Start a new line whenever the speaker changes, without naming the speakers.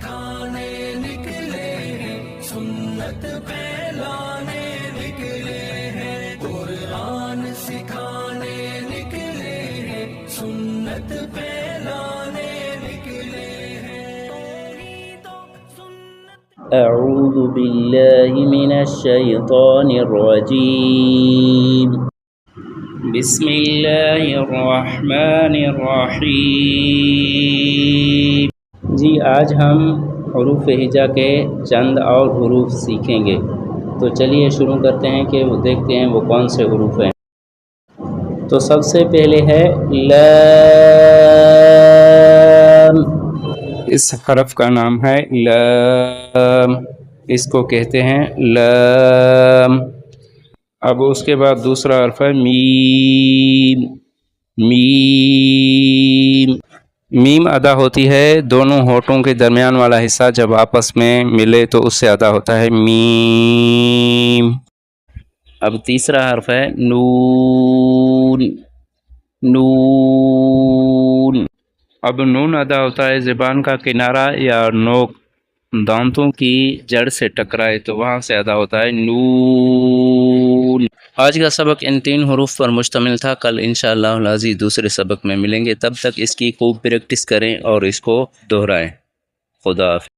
سکھانے نکلے ہیں، سنت پھیلانے نکلے ہیں، قرآن سکھانے نکلے ہیں، سنت پھیلانے نکلے ہیں۔
اعوذ باللہ من الشیطان الرجیم، بسم اللہ الرحمن الرحیم۔ جی آج ہم حروف ہجا کے چند اور حروف سیکھیں گے، تو چلیے شروع کرتے ہیں کہ وہ دیکھتے ہیں وہ کون سے حروف ہیں۔ تو سب سے پہلے ہے لام، اس حرف کا نام ہے لام، اس کو کہتے ہیں لام۔ اب اس کے بعد دوسرا حرف ہے میم، میم، میم ادا ہوتی ہے دونوں ہونٹوں کے درمیان والا حصہ جب آپس میں ملے تو اس سے ادا ہوتا ہے میم۔ اب تیسرا حرف ہے نون، نون، اب نون ادا ہوتا ہے زبان کا کنارہ یا نوک دانتوں کی جڑ سے ٹکرائے تو وہاں سے ادا ہوتا ہے نون۔ آج کا سبق ان 3 حروف پر مشتمل تھا۔ کل انشاءاللہ العزیز دوسرے سبق میں ملیں گے، تب تک اس کی خوب پریکٹس کریں اور اس کو دہرائیں۔ خدا حافظ۔